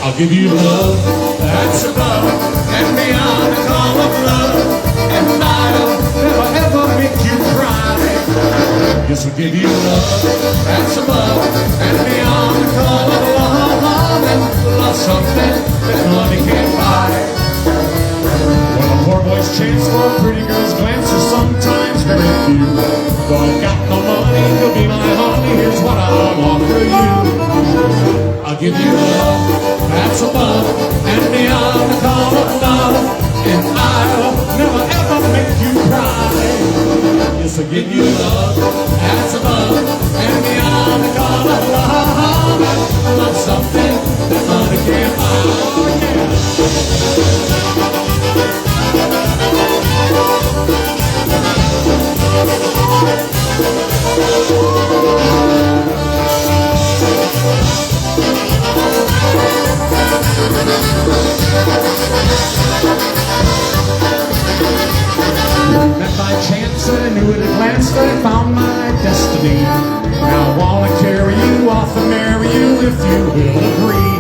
I'll give you love that's above and beyond the call of love, and I'll never ever make you cry. Yes, I'll give you love that's above and beyond the call of love, and love something that money can't buy. Well, a poor boy's chance for a pretty girl's glance is sometimes very few. Though I've got no money to be my honey, here's what I'll offer you. I'll give you love that's above and beyond the call of love, and I'll never ever make you cry. Yes, I'll give you love that's above and beyond the call of love, and love something that money can't buy. Oh, yeah. Met by chance and I knew at a glance that I found my destiny. Now I want to carry you off and marry you if you will agree.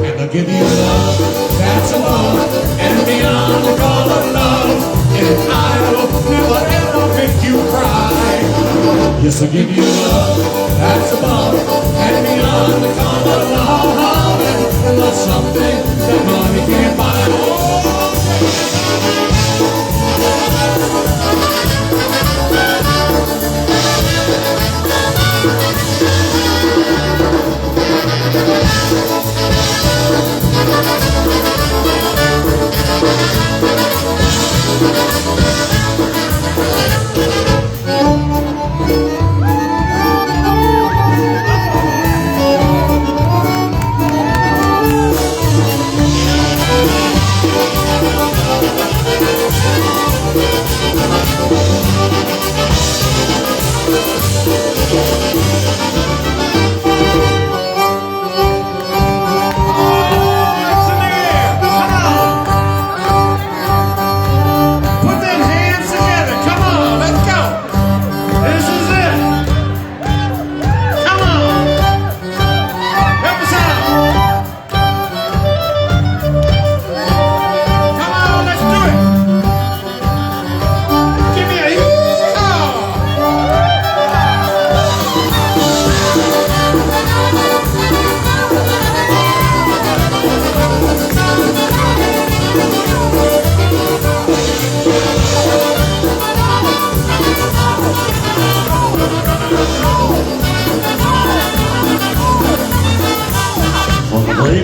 And I'll give you love that's above and beyond the call of love, and I'll never ever make you cry. Yes, I'll give you love that's above and beyond the call of love, and love something that money can't buy.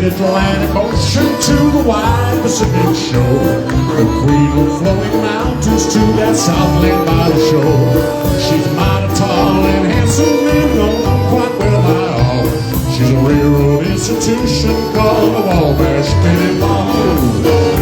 Atlantic Ocean to the wide Pacific shore, the queen of flowing mountains to that Southland by the shore. She's mighty tall and handsome and known quite well by all. She's a railroad institution called the Wabash Cannonball.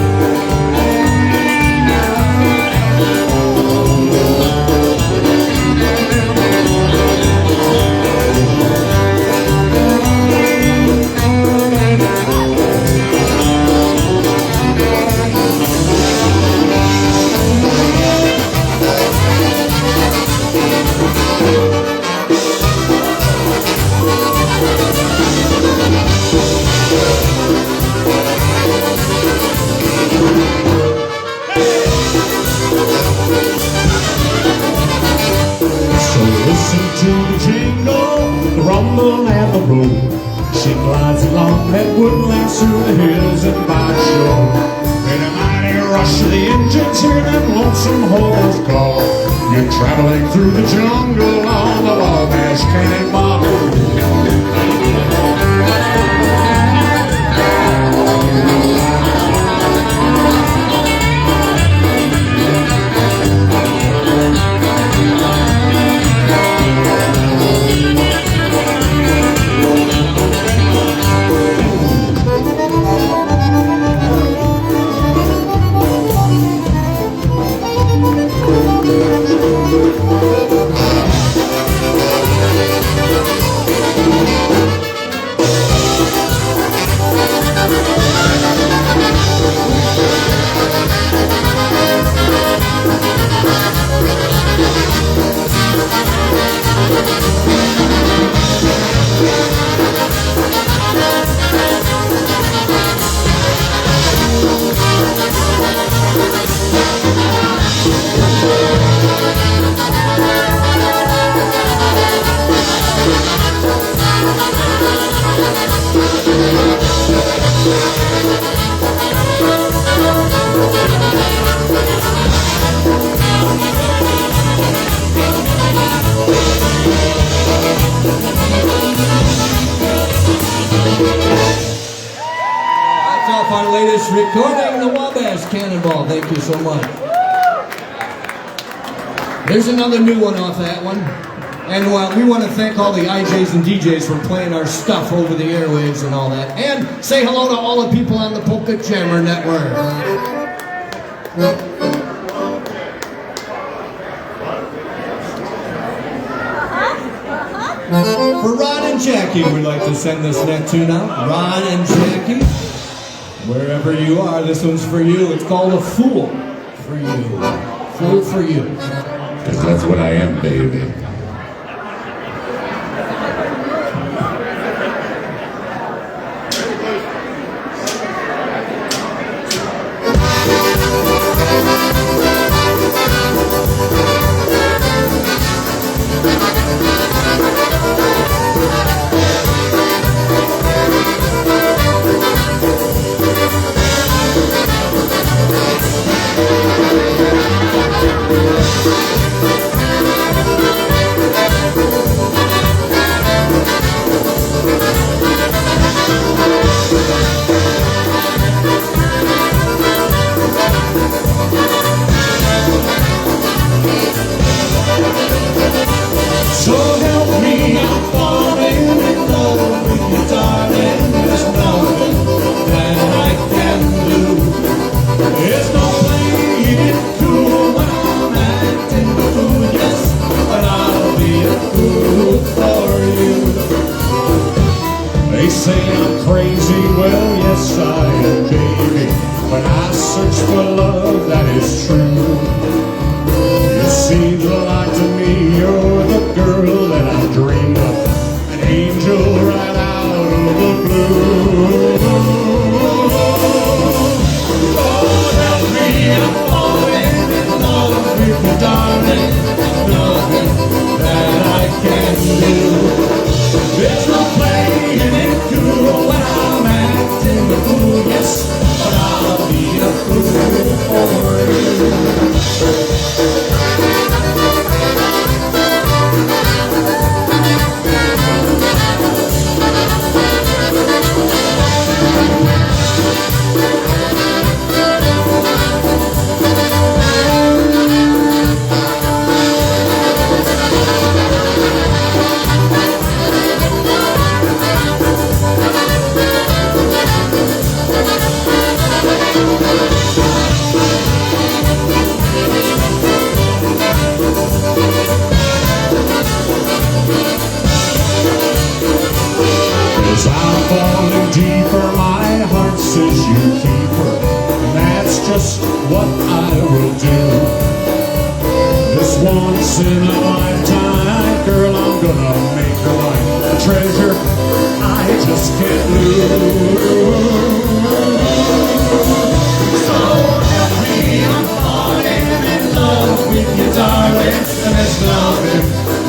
Listen to the jingle, the rumble and the roll. She glides along that woodland through the hills and by the shore. With a mighty rush of the engines, hear them lonesome horns call. You're traveling through the jungle on the Wabash Cannonball. That's off our latest recording, the Wabash Cannonball. Thank you so much. Here's another new one off that one. And we want to thank all the IJs and DJs for playing our stuff over the airwaves and all that. And say hello to all the people on the Polka Jammer Network. For Ron and Jackie, we'd like to send this next tune out. Ron and Jackie, wherever you are, this one's for you. It's called A Fool for You. Fool for You. Because that's what I am, baby. So help me, I'm falling in love with you, darling. There's nothing that I can do. There's no playing it cool when I'm acting the fool, yes, but I'll be a fool for you. They say I'm crazy, well, yes, I am, baby. When I search for love, that is true. It seems like to me you're the girl that I dreamed of, an angel right out of the blue. Oh, help me, I'm falling in love with you, darling. Nothing that I can do. There's no playing it cool when I'm acting the fool, yes, but I'll be a fool for you. I'm falling deeper, my heart says you keep her, and that's just what I will do. This once in a lifetime, girl, I'm gonna make her mine, a treasure I just can't lose. So help me, I'm falling in love with you, darling, and there's nothing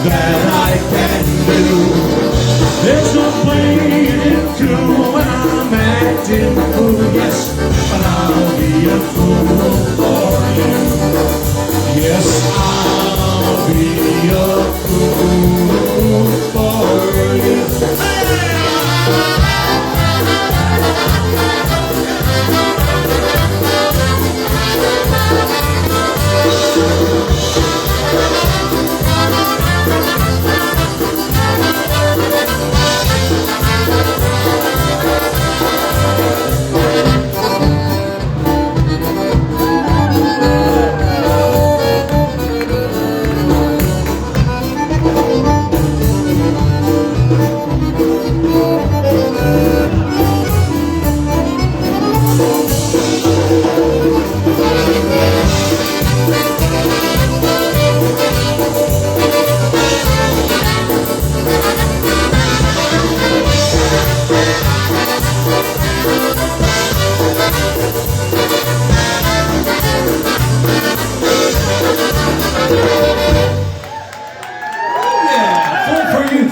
that I can do. There's no playing it cool when I'm acting the fool, yes, but I'll be a fool for you. Yes, I'll be a fool for you.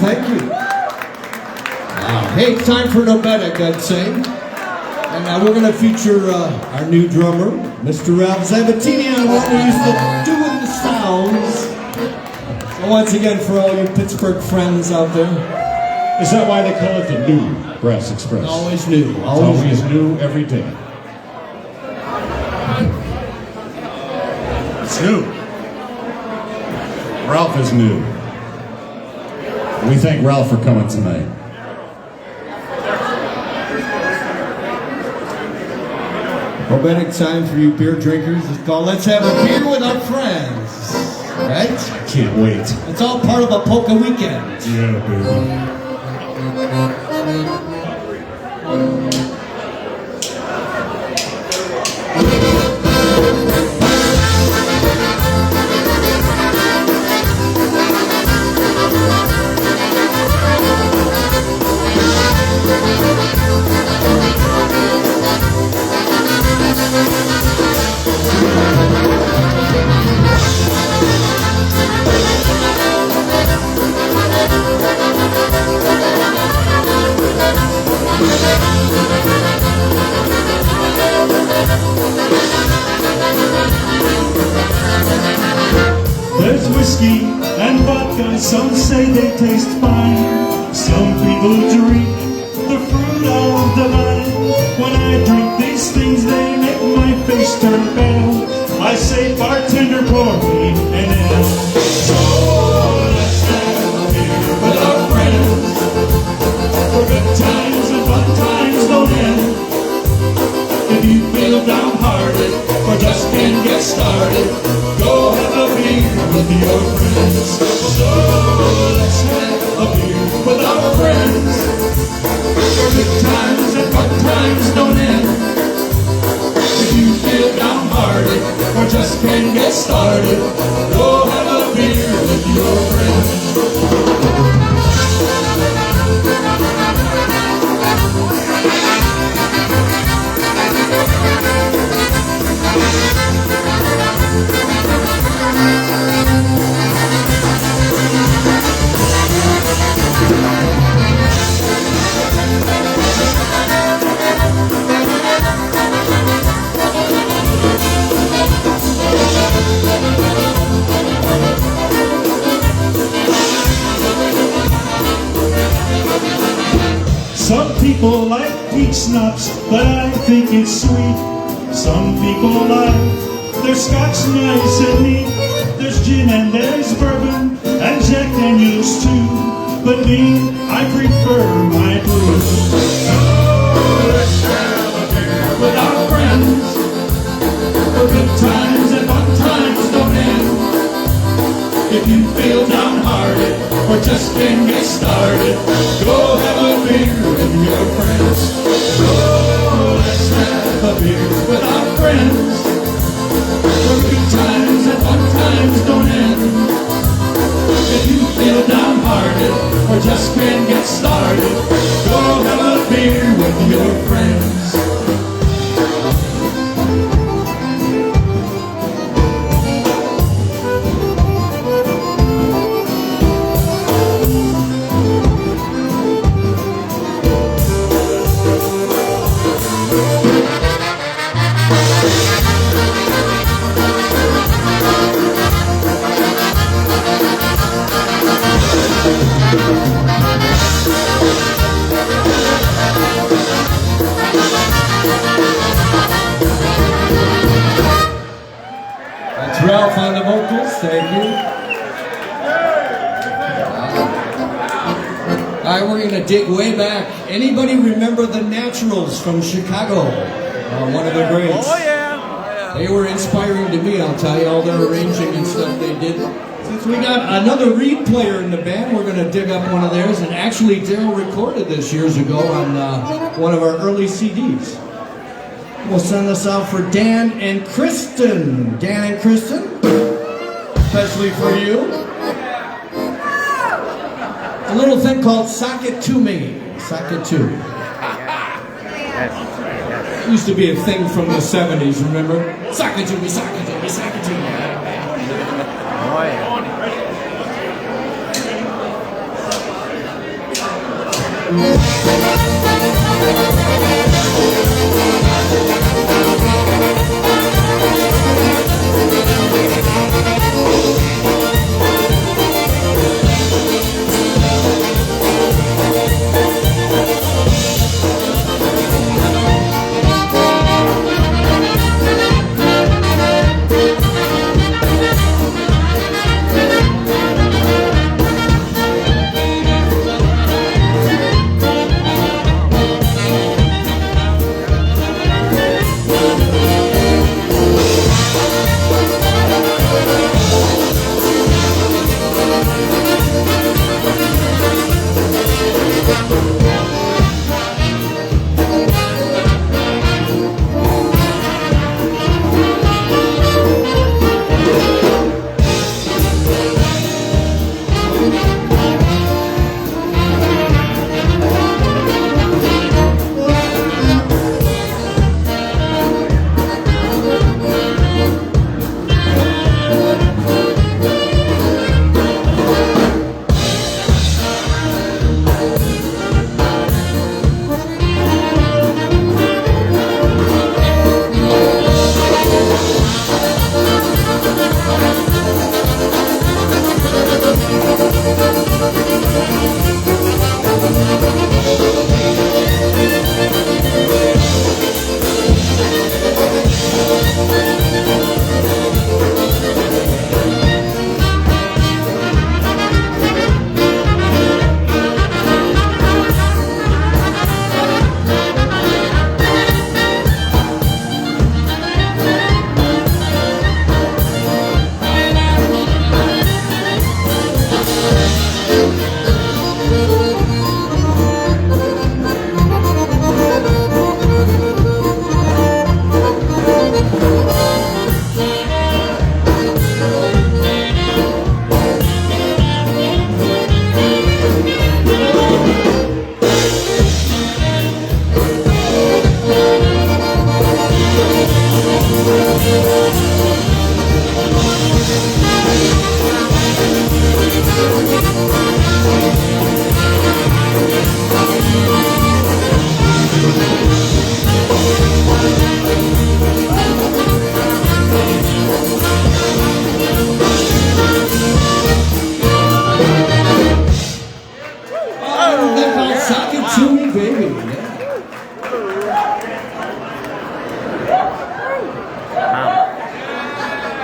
Thank you. Hey, it's time for an obetic, I'd say. And we're going to feature our new drummer, Mr. Ralph Zabatini, on one who used to do the sounds. And once again, for all you Pittsburgh friends out there, Is that why they call it the New Brass Express? always new. It's always new every day. It's new. Ralph is new. We thank Ralph for coming tonight. Romantic time for you beer drinkers. It's called Let's Have a Beer with Our Friends. Right? I can't wait. It's all part of a polka weekend. Yeah, baby. There's whiskey and vodka, some say they taste fine. Some people drink the fruit of the vine. When I drink these things, they make my face turn pale. I say, bartender, pour me an ale. So let's have a beer with our friends, for good times and fun times don't end. If you feel downhearted or just can't get started, go have a beer with your friends. So let's have a beer with our friends, for good times and fun times don't end. If you feel downhearted or just can't get started, go have a beer with your friends. Some people like peach schnapps, but I think it's sweet. Some people like their scotch nice and neat. There's gin and there's bourbon and Jack Daniels too. But me, I prefer my brew. So let's have a beer with our friends, for good times and fun times don't end. If you feel downhearted or just can't get started, go have a beer with your friends. So let's have a beer with our friends, for good times and fun times don't end. If you feel downhearted or just can't get started, go have a beer with your friends. That's Ralph on the vocals. Thank you. All right, we're going to dig way back. Anybody remember the Naturals from Chicago? One of the greats. Oh yeah. They were inspiring to me, I'll tell you, all their arranging and stuff they did. Since we got another reed player in the band, we're going to dig up one of theirs. And actually, Daryl recorded this years ago on one of our early CDs. We'll send this out for Dan and Kristen. Dan and Kristen, especially for you. A little thing called Sock It To Me. Sock It To. It used to be a thing from the 70s, remember? Sock it to me, sock it to me, sock it to me. Oh yeah.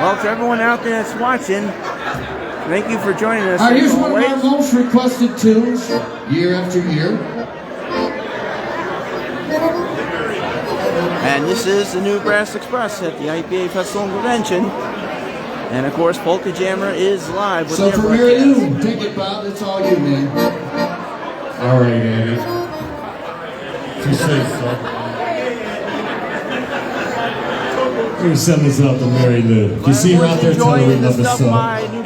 Well, to everyone out there that's watching, thank you for joining us. Here's one of our most requested tunes, year after year. And this is the New Brass Express at the IPA Festival and Convention. And of course, Polka Jammer is live with So their for Mary broadcast. Lou, take it, Bob. It's all you, man. All right, Andy. If you say so. We're gonna send this out to Mary Lou. You see her out there, tell her we love this song.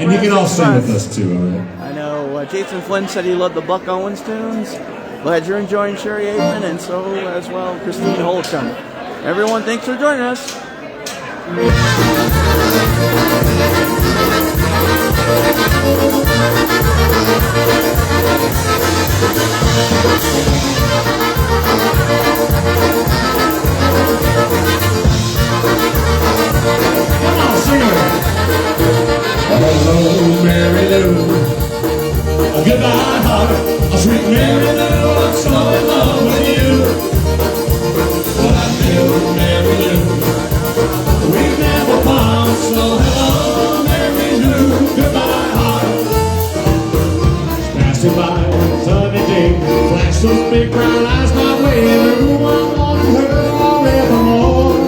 And you can all sing with us too, alright? I know Jason Flynn said he loved the Buck Owens tunes. Glad you're enjoying Sherry Aikman, and so as well Christine Holcomb. Everyone, thanks for joining us. Come on, sing it. Hello, Mary Lou. Goodbye, heart. Sweet Mary Lou, I'm so in love with you. Well, I knew Mary Lou. We never part, so hello, Mary Lou. Goodbye, heart. Passing by one sunny day, flash those big brown eyes my way. Lou, I wanted her forevermore.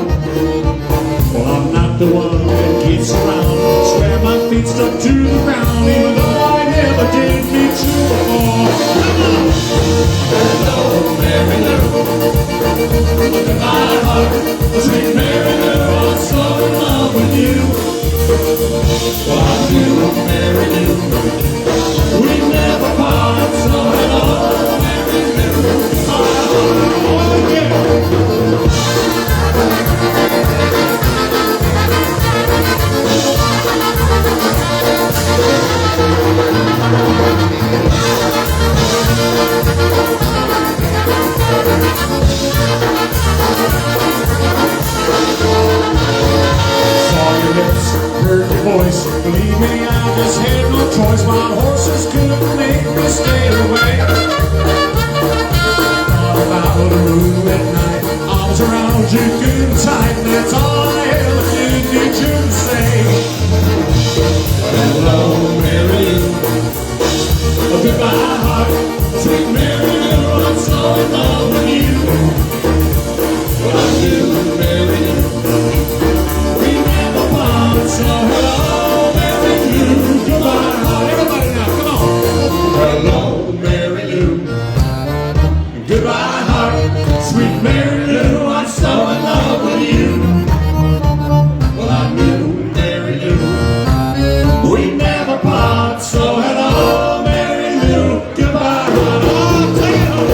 Well, I'm not the one that keeps around. Swear my feet stuck to the ground, even though I never did meet you before. Hello, Mary Lou. Goodbye, heart. Sweet Mary Lou, I'm so in love with you. Well, I do, Mary Lou. We never part, so hello, Mary Lou. Oh, yeah. Goodbye, heart, sweet Mary Lou, I'm so in love with you. Well, I knew Mary Lou, we'd never part, so hello, Mary Lou, goodbye, heart. Oh, take it home.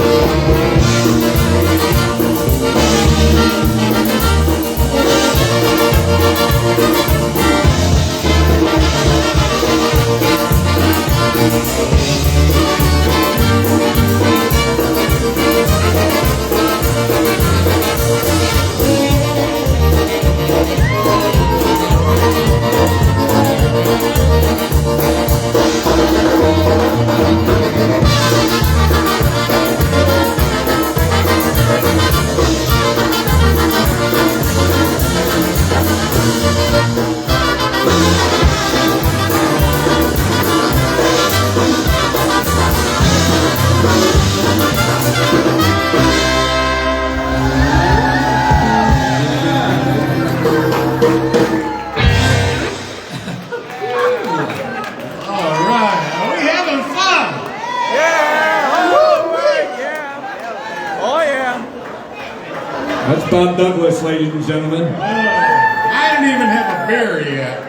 That's Bob Douglas, ladies and gentlemen. I didn't even have a beer yet.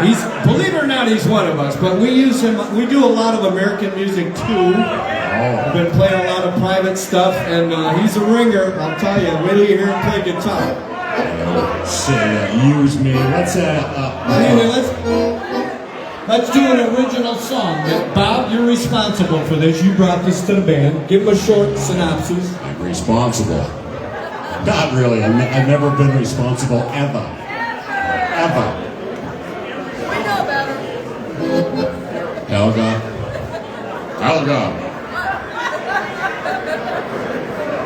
He's, believe it or not, he's one of us, but we use him, we do a lot of American music too. We've been playing a lot of private stuff, and he's a ringer, I'll tell you. Wait till you hear him play guitar. Use me. Anyway, let's do an original song. Bob, you're responsible for this. You brought this to the band. Give him a short synopsis. I'm responsible. Not really. I've never been responsible ever. Ever. We know about her. Helga.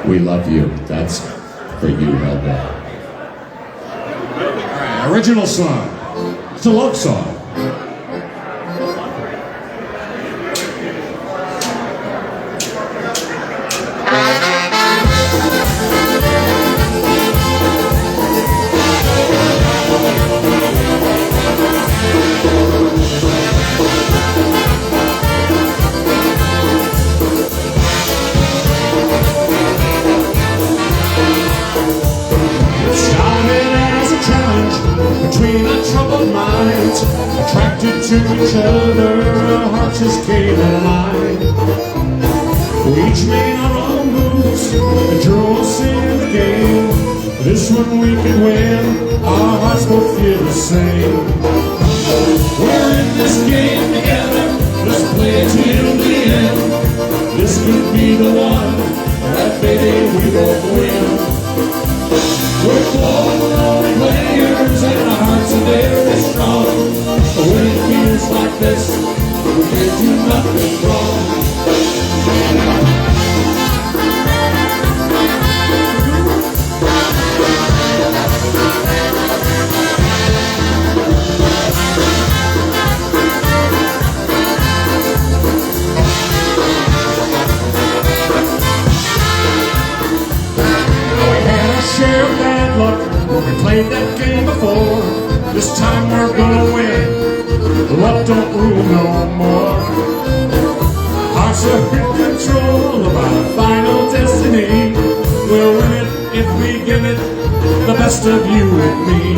We love you. That's for you, Helga. All right, original song. It's a love song. Between our troubled minds, attracted to each other, our hearts just came alive. We each made our own moves and drew us in the game. This one we can win, our hearts both feel the same. We're in this game together, let's play it till the end. This could be the one, that baby we both win. We're both lonely players and our hearts are very strong. But when it feels like this, we can't do nothing wrong. We had our share of bad luck. We played that game before. This time we're gonna win. Luck don't rule no more. Hearts are in control of our final destiny. We'll win it if we give it the best of you and me.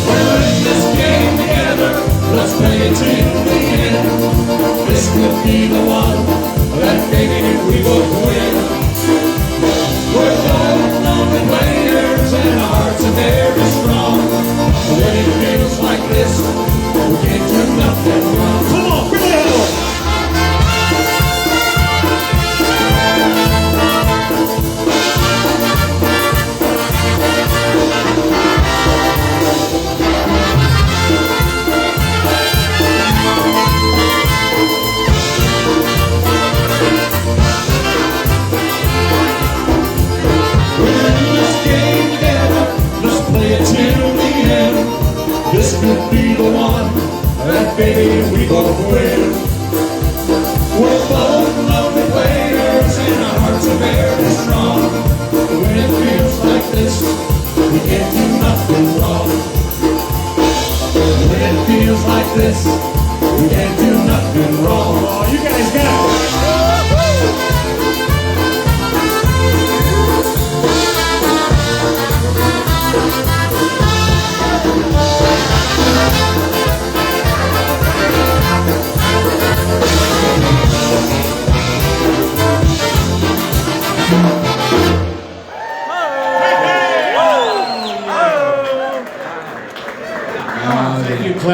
We're in this game together. Let's play it till the end. This could be the one. That baby we both win. We're both lonely players and our hearts are very strong. When it feels like this, we can't do nothing wrong. Come on, bring it on!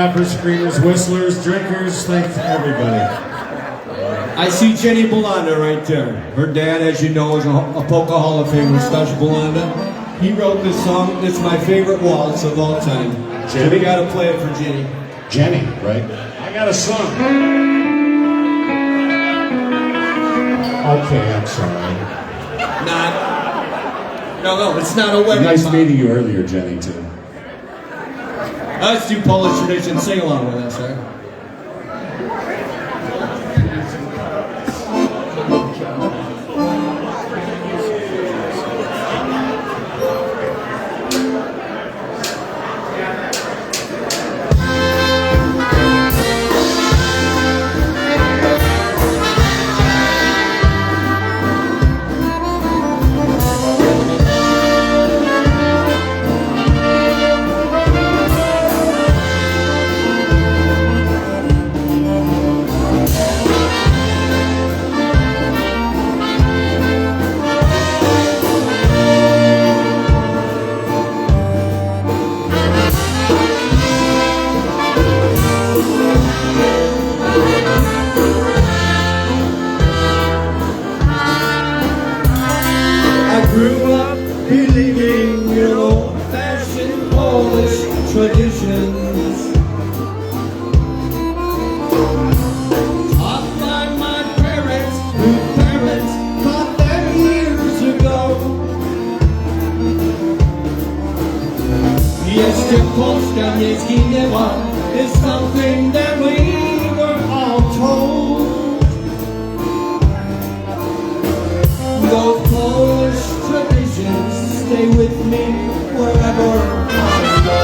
clappers, screamers, whistlers, drinkers, thanks to everybody. I see Jenny Bolanda right there. Her dad, as you know, is a polka Hall of Famer, Stash Bolanda. He wrote this song. It's my favorite waltz of all time. So we gotta play it for Jenny. Jenny, right? I got a song. Okay, I'm sorry. No, it's not a wedding Nice song. meeting you earlier, Jenny, too. Let's do Polish tradition. Sing along with us, right? Grew up believing in old-fashioned Polish traditions, taught by my parents, whose parents taught them years ago. Jeszcze Polska nie zginęła is something that we were all told. Those Polish traditions stay with me wherever I go.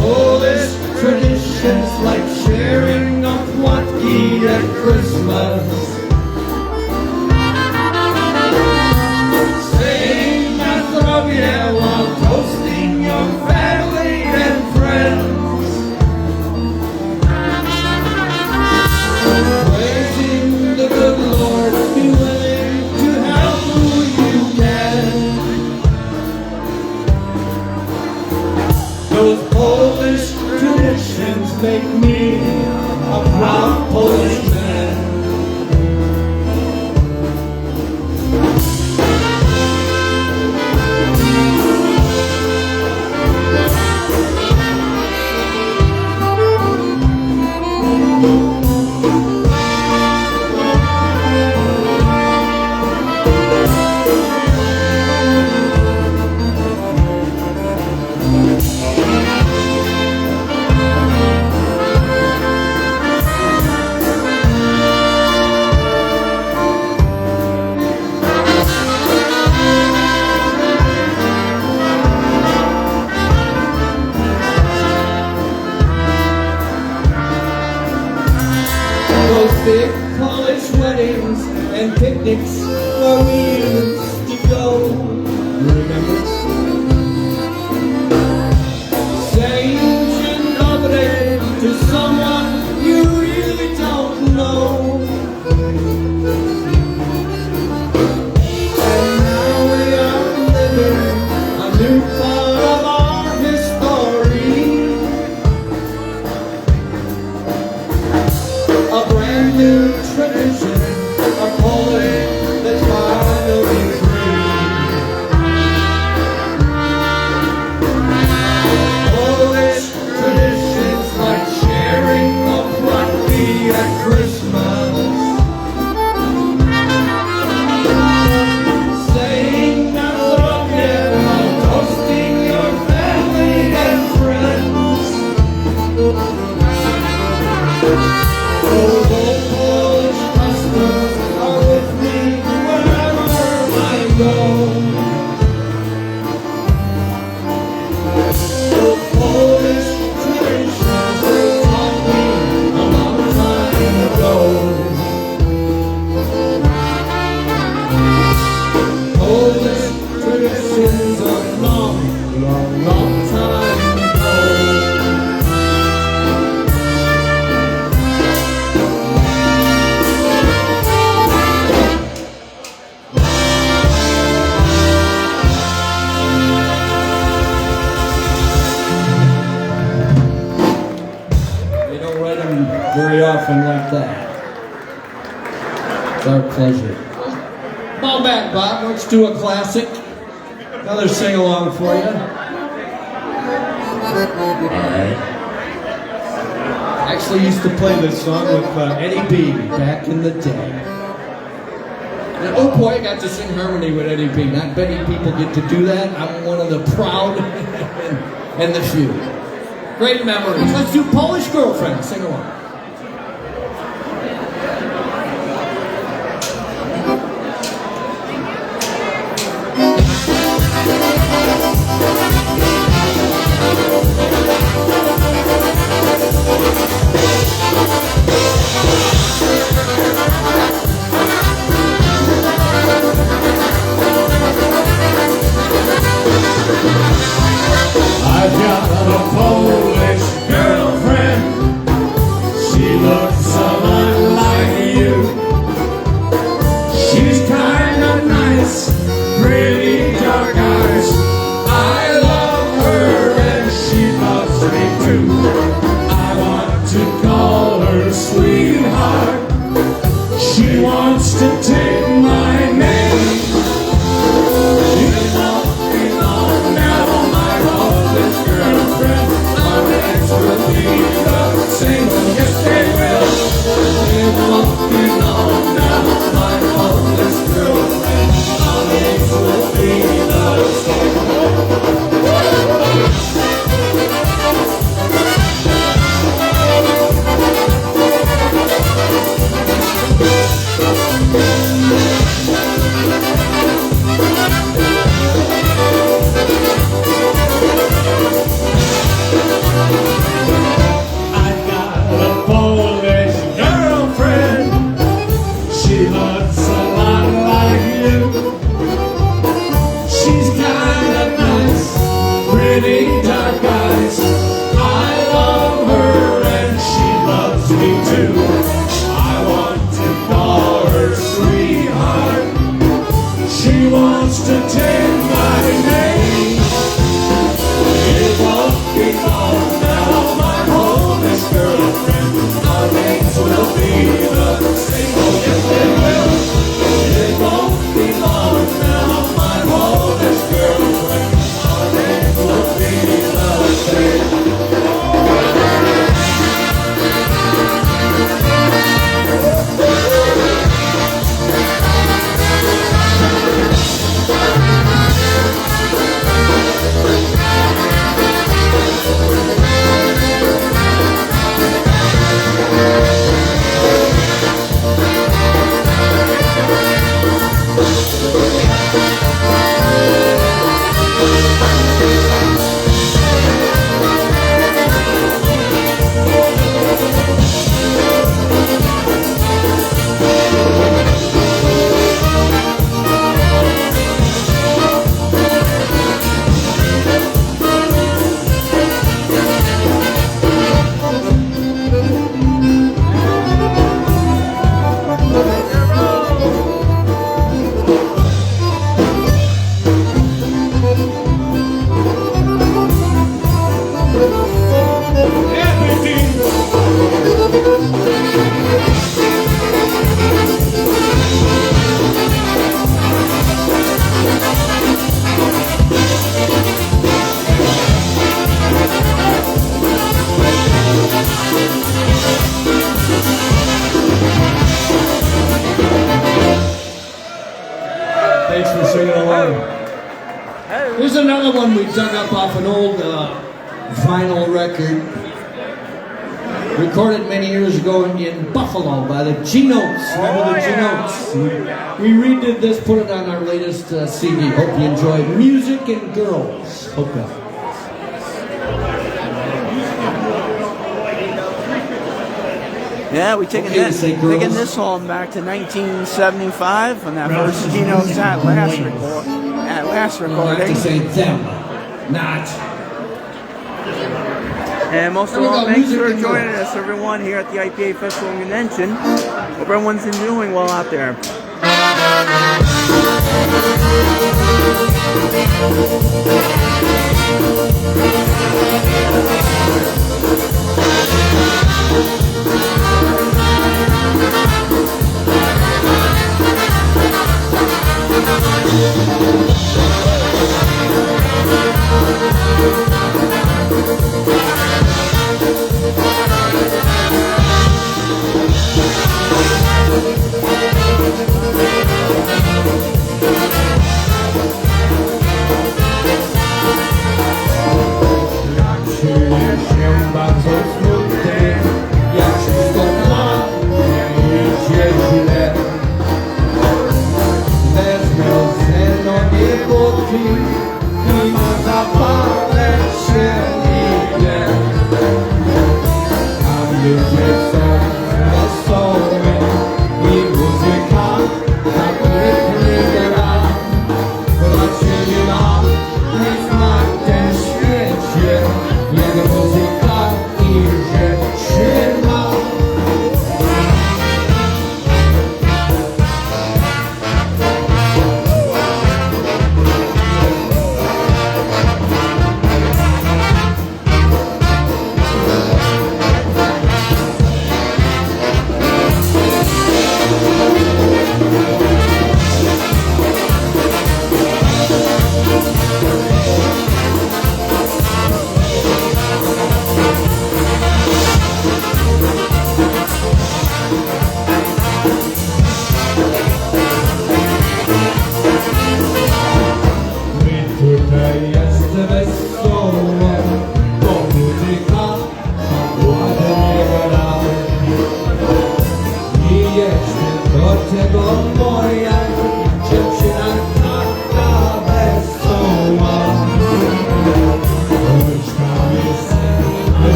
Polish traditions like sharing a płatki at Christmas, saying na zdrowie while toasting your family and friends. Praising the good Lord, be willing to help who you can. Those Polish traditions make me a proud Polish man. Those big college weddings and picnics where we used to go. Remember? Saying dzień dobry to someone you really don't know. And now we are living a new part of our history. A brand new tradition, a Polish that's finally free. Polish traditions like sharing a płatki at Christmas, saying na zdrowie while toasting your family and friends. Those old Polish customs are with me wherever I go. Those Polish traditions taught me a long time ago. Polish traditions a long, long, long time ago. very often like that. It's our pleasure. Ball back, Bob. Let's do a classic. Another sing-along for you. Alright. Actually used to play this song with Eddie B back in the day. And, oh boy, I got to sing harmony with Eddie B. Not many people get to do that. I'm one of the proud and the few. Great memories. Let's do Polish Girlfriend. Sing along. I've got a Polish girlfriend. She looks a lot like you. She's kinda nice, pretty dark eyes. I love her and she loves me too. I want to call her sweetheart. She wants to take my name. You won't be long now, my Polish girlfriend. Our next will be the same. Yes, they will. It won't be long now, my Polish girlfriend. Our next will be the same. I've got a Polish girlfriend. She looks a lot like you. She's kinda nice, pretty dark eyes. I love her and she loves me too. I want to call her sweetheart. She wants to take my name. It won't be long now, my Polish girlfriend. Our names will be the same. Oh, yes, they will. It won't be long now, my Polish girlfriend. Our names will be the same. Thanks for singing along. Here's another one we dug up off an old vinyl record. Recorded many years ago in Buffalo by the G-Notes. Remember the G-Notes? We redid this, put it on our latest CD. Hope you enjoyed Music and Girls. Hope you. Yeah, we taking this home back to 1975 when that first Gino's at last recording. I have to say them, not. And most of all, thanks for joining us, everyone, here at the IPA Festival and Convention. Hope everyone's doing well out there.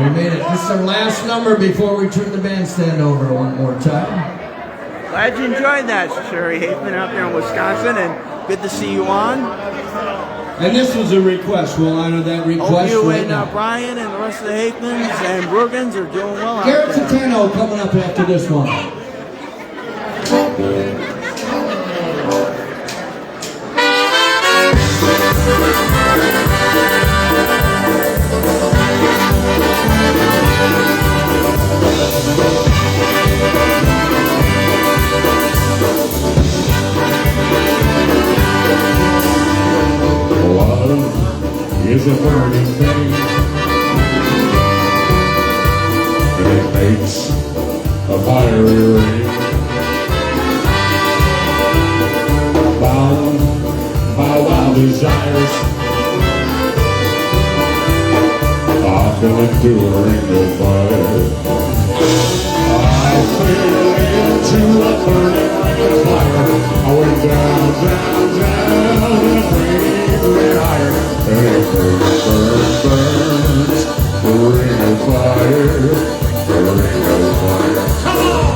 We made it. This is our last number before we turn the bandstand over one more time. Glad you enjoyed that, Sherry Haithman out there in Wisconsin, and good to see you on. And this was a request. We'll honor that request. Hope you right and now. Brian and the rest of the Haithmans and Brugans are doing well out Garrett there. Titano coming up after this one. Love is a burning thing, and it makes a fiery ring. Bound by wild desires, often enduring the fire. I fell into a burning ring of fire. I went down, down, down, and breathed higher. And it burns, burns, the ring of fire, the ring of fire. Come on!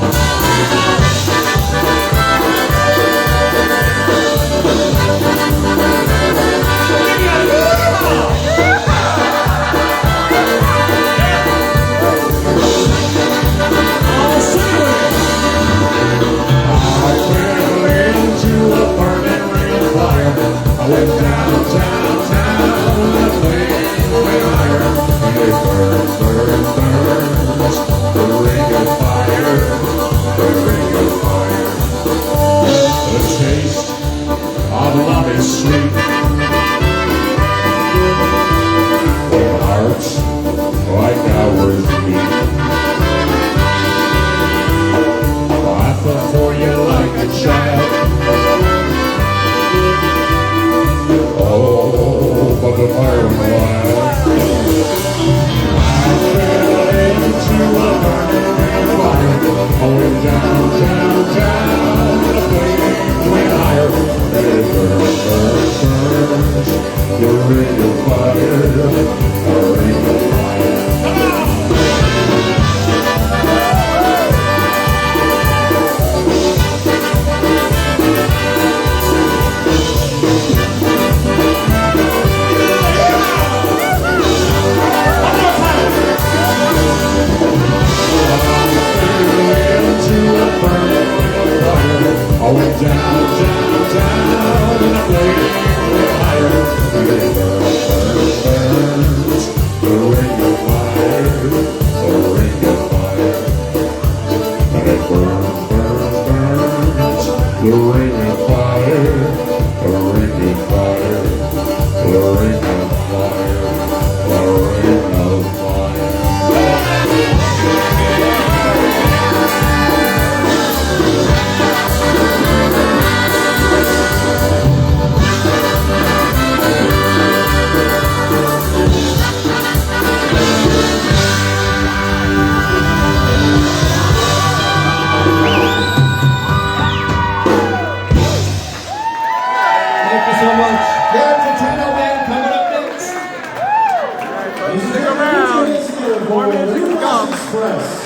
I went down, down, down, a burning fire. Going down, down, down. The flame went higher. And it burns, burns, burns. The ring of fire. The ring of fire. I went down, down, down, and the flame went higher. And it burns, burns, burns. The ring of fire, the ring of fire. And it burns, burns, burns. The ring of fire, the ring of fire, the ring of fire, the ring of fire. Thank you so much. Here's the Tino Band coming up next. Stick around. More music to come.